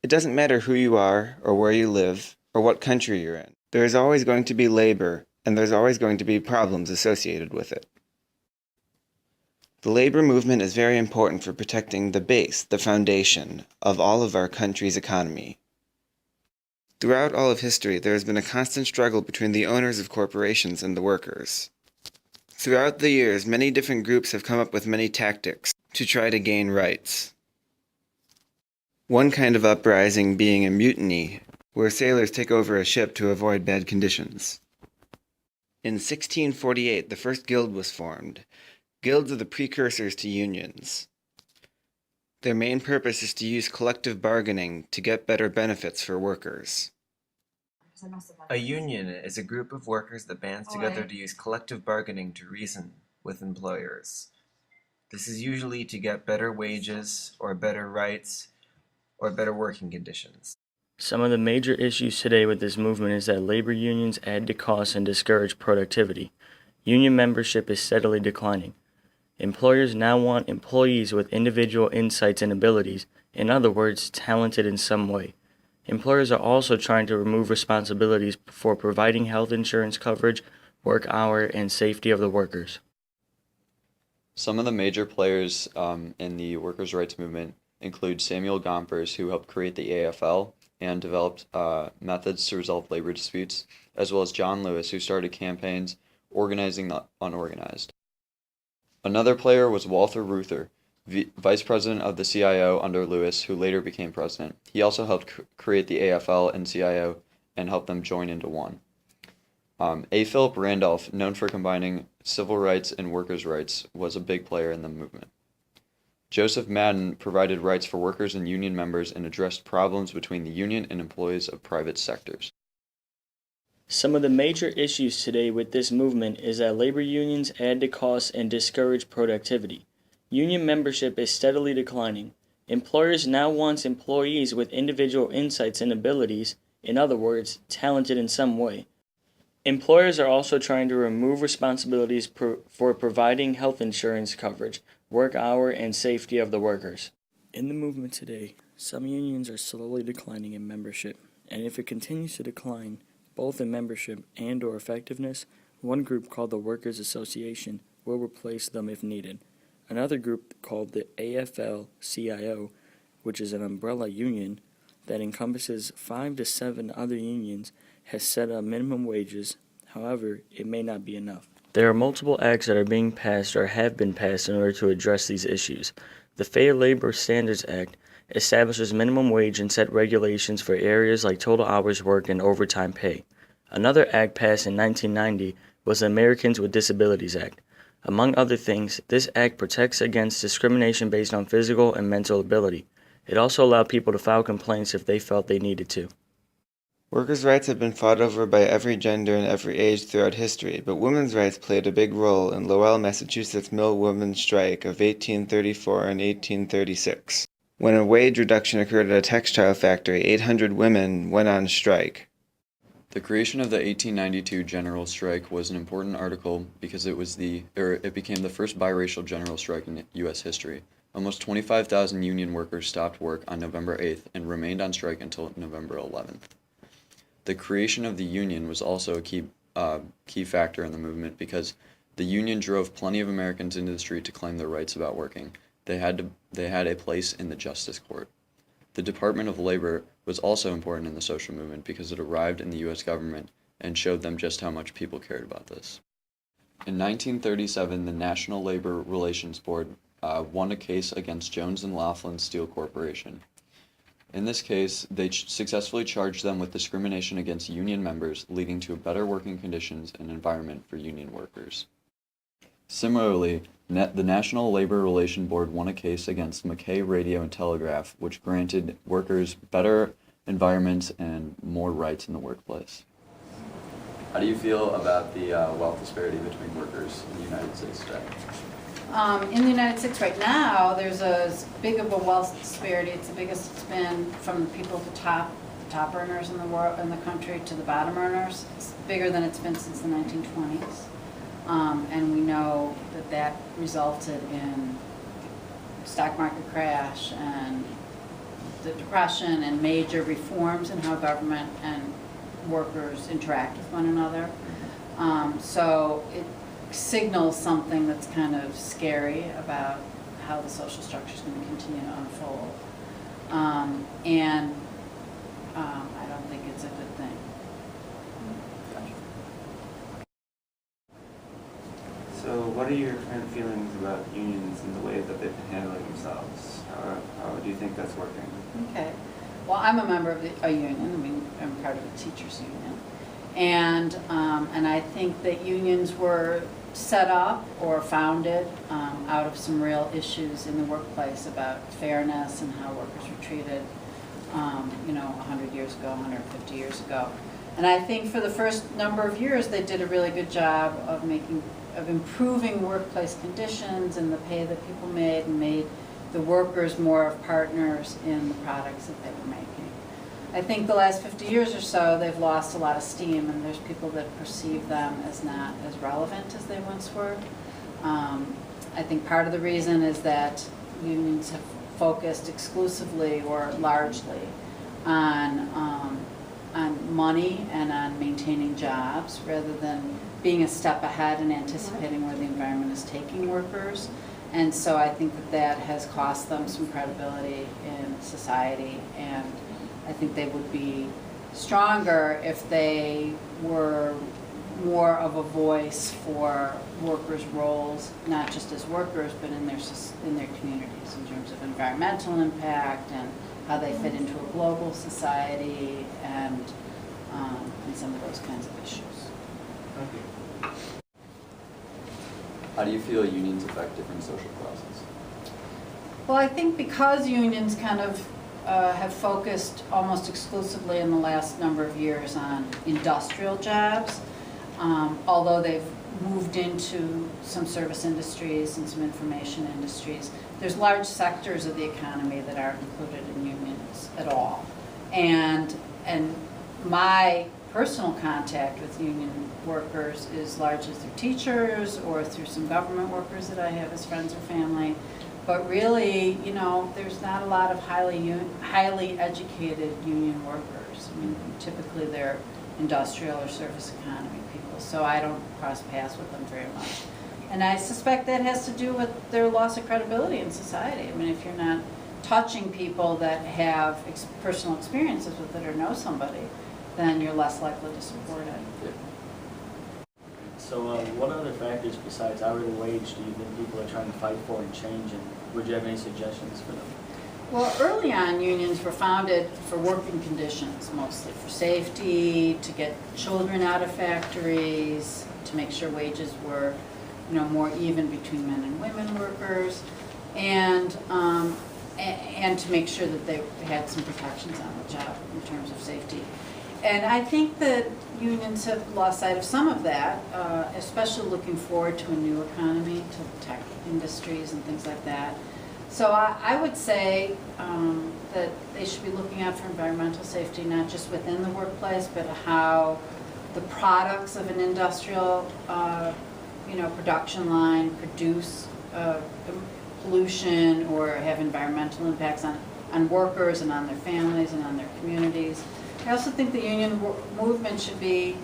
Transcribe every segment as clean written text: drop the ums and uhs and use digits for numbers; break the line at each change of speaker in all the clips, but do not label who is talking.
It doesn't matter who you are, or where you live, or what country you're in. There is always going to be labor, and there's always going to be problems associated with it. The labor movement is very important for protecting the base, the foundation, of all of our country's economy. Throughout all of history, there has been a constant struggle between the owners of corporations and the workers. Throughout the years, many different groups have come up with many tactics to try to gain rights. One kind of uprising being a mutiny, where sailors take over a ship to avoid bad conditions. In 1648, the first guild was formed. Guilds are the precursors to unions. Their main purpose is to use collective bargaining to get better benefits for workers. A union is a group of workers that bands together to use collective bargaining to reason with employers. This is usually to get better wages, or better rights, or better working conditions.
Some of the major issues today with this movement is that labor unions add to costs and discourage productivity. Union membership is steadily declining. Employers now want employees with individual insights and abilities, in other words, talented in some way. Employers are also trying to remove responsibilities for providing health insurance coverage, work hour, and safety of the workers.
Some of the major players in the workers' rights movement include Samuel Gompers, who helped create the AFL and developed methods to resolve labor disputes, as well as John Lewis, who started campaigns organizing the unorganized. Another player was Walter Reuther, vice president of the CIO under Lewis, who later became president. He also helped create the AFL and CIO and helped them join into one. A. Philip Randolph, known for combining civil rights and workers' rights, was a big player in the movement. Joseph Madden provided rights for workers and union members and addressed problems between the union and employees of private sectors.
Some of the major issues today with this movement is that labor unions add to costs and discourage productivity. Union membership is steadily declining. Employers now want employees with individual insights and abilities, in other words, talented in some way. Employers are also trying to remove responsibilities for providing health insurance coverage, work hour, and safety of the workers. In the movement today, some unions are slowly declining in membership, and if it continues to decline, both in membership and/or effectiveness, one group called the Workers' Association will replace them if needed. Another group called the AFL-CIO, which is an umbrella union that encompasses 5 to 7 other unions, has set up minimum wages. However, it may not be enough. There are multiple acts that are being passed or have been passed in order to address these issues. The Fair Labor Standards Act establishes minimum wage and set regulations for areas like total hours worked and overtime pay. Another act passed in 1990 was the Americans with Disabilities Act. Among other things, this act protects against discrimination based on physical and mental ability. It also allowed people to file complaints if they felt they needed to.
Workers' rights have been fought over by every gender and every age throughout history, but women's rights played a big role in Lowell, Massachusetts' mill women's strike of 1834 and 1836. When a wage reduction occurred at a textile factory, 800 women went on strike.
The creation of the 1892 general strike was an important article because it became the first biracial general strike in U.S. history. Almost 25,000 union workers stopped work on November 8th and remained on strike until November 11th. The creation of the union was also a key factor in the movement because the union drove plenty of Americans into the street to claim their rights about working. They had a place in the Justice Court. The Department of Labor was also important in the social movement because it arrived in the U.S. government and showed them just how much people cared about this. In 1937, the National Labor Relations Board won a case against Jones and Laughlin Steel Corporation. In this case, they successfully charged them with discrimination against union members, leading to better working conditions and environment for union workers. Similarly, the National Labor Relations Board won a case against McKay Radio and Telegraph, which granted workers better environments and more rights in the workplace. How do you feel about the wealth disparity between workers in the United States today?
In the United States right now, there's as big of a wealth disparity. It's the biggest it's been from the people at the top earners in the country, to the bottom earners. It's bigger than it's been since the 1920s. And we know that resulted in stock market crash and the Depression and major reforms in how government and workers interact with one another. So it signals something that's kind of scary about how the social structure is going to continue to unfold. I don't think it's a good thing.
So what are your current feelings about unions and the way that they've been handling themselves? How do you think that's working?
Okay. Well, I'm a member of a union. I mean, I'm part of the teachers union. And I think that unions were set up or founded out of some real issues in the workplace about fairness and how workers were treated, 100 years ago, 150 years ago. And I think for the first number of years, they did a really good job of improving workplace conditions and the pay that people made, and made the workers more of partners in the products that they were making. I think the last 50 years or so, they've lost a lot of steam, and there's people that perceive them as not as relevant as they once were. I think part of the reason is that unions have focused exclusively or largely on money and on maintaining jobs, rather than being a step ahead and anticipating where the environment is taking workers. And so I think that has cost them some credibility in society, and I think they would be stronger if they were more of a voice for workers' roles, not just as workers, but in their communities, in terms of environmental impact and how they fit into a global society, and some of those kinds of issues.
Thank you.
How do you feel unions affect different social classes?
Well, I think because unions kind of have focused almost exclusively in the last number of years on industrial jobs, although they've moved into some service industries and some information industries, there's large sectors of the economy that aren't included in unions at all. And my personal contact with union workers is largely through teachers or through some government workers that I have as friends or family. But really, there's not a lot of highly educated union workers. I mean, typically they're industrial or service economy people, so I don't cross paths with them very much. And I suspect that has to do with their loss of credibility in society. I mean, if you're not touching people that have personal experiences with it or know somebody, then you're less likely to support it.
Yeah.
So what other factors besides hourly wage do you think people are trying to fight for and change, and would you have any suggestions for them?
Well, early on, unions were founded for working conditions, mostly for safety, to get children out of factories, to make sure wages were, more even between men and women workers, and to make sure that they had some protections on the job in terms of safety. And I think that unions have lost sight of some of that, especially looking forward to a new economy, to tech industries and things like that. So I would say that they should be looking out for environmental safety, not just within the workplace, but how the products of an industrial production line produce pollution or have environmental impacts on workers and on their families and on their communities. I also think the union movement should be,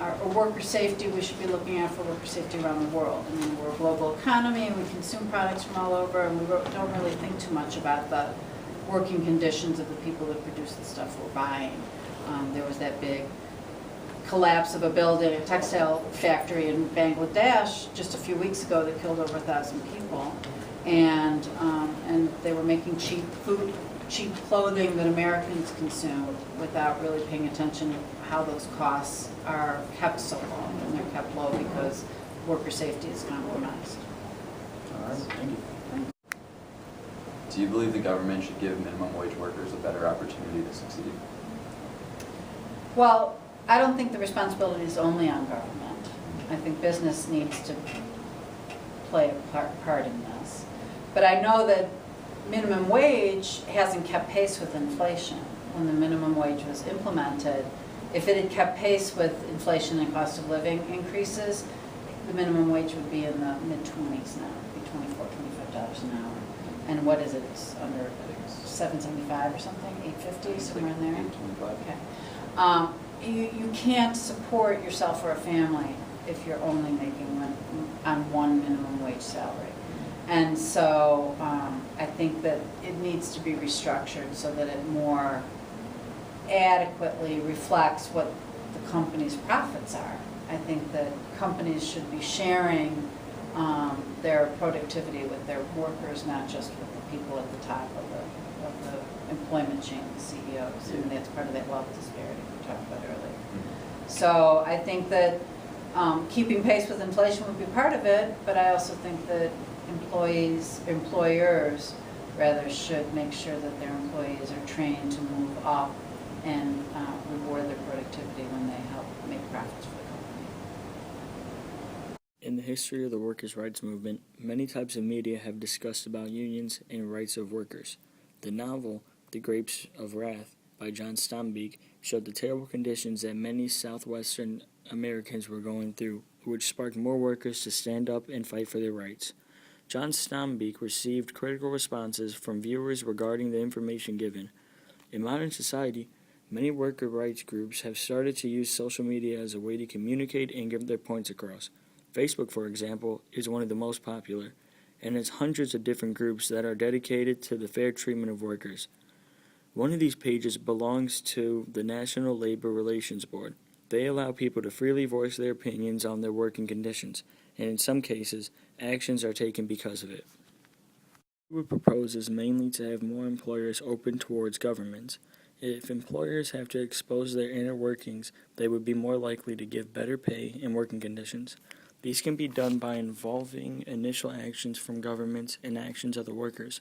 or worker safety, we should be looking out for worker safety around the world. I mean, we're a global economy, and we consume products from all over, and we don't really think too much about the working conditions of the people that produce the stuff we're buying. There was that big collapse of a building, a textile factory in Bangladesh just a few weeks ago that killed over 1,000 people. And they were making cheap food, cheap clothing that Americans consume without really paying attention to how those costs are kept so low. And they're kept low because worker safety is compromised.
All right, thank you.
Do you believe the government should give minimum wage workers a better opportunity to succeed?
Well, I don't think the responsibility is only on government. I think business needs to play a part in this. But I know that minimum wage hasn't kept pace with inflation. When the minimum wage was implemented, if it had kept pace with inflation and cost of living increases, the minimum wage would be in the mid-20s now, it'd be $24, $25 an hour. And what is it? It's under $775 or something, $850, somewhere in there.
$825.
Okay. You can't support yourself or a family if you're only making one minimum wage salary. And so I think that it needs to be restructured so that it more adequately reflects what the company's profits are. I think that companies should be sharing their productivity with their workers, not just with the people at the top of the employment chain, the CEOs. And that's part of that wealth disparity we talked about earlier. So I think that keeping pace with inflation would be part of it, but I also think that employers rather should make sure that their employees are trained to move up and reward their productivity when they help make profits for the company.
In the history of the workers' rights movement, many types of media have discussed about unions and rights of workers. The novel, The Grapes of Wrath, by John Steinbeck, showed the terrible conditions that many Southwestern Americans were going through, which sparked more workers to stand up and fight for their rights. John Steinbeck received critical responses from viewers regarding the information given. In modern society, many worker rights groups have started to use social media as a way to communicate and get their points across. Facebook, for example, is one of the most popular, and has hundreds of different groups that are dedicated to the fair treatment of workers. One of these pages belongs to the National Labor Relations Board. They allow people to freely voice their opinions on their working conditions, and in some cases, actions are taken because of it. What we propose is mainly to have more employers open towards governments. If employers have to expose their inner workings, they would be more likely to give better pay and working conditions. These can be done by involving initial actions from governments and actions of the workers.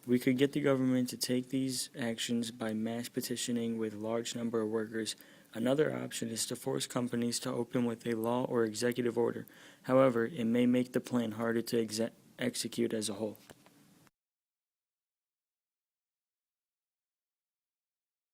We could get the government to take these actions by mass petitioning with a large number of workers. Another option is to force companies to open with a law or executive order. However, it may make the plan harder to execute as a whole.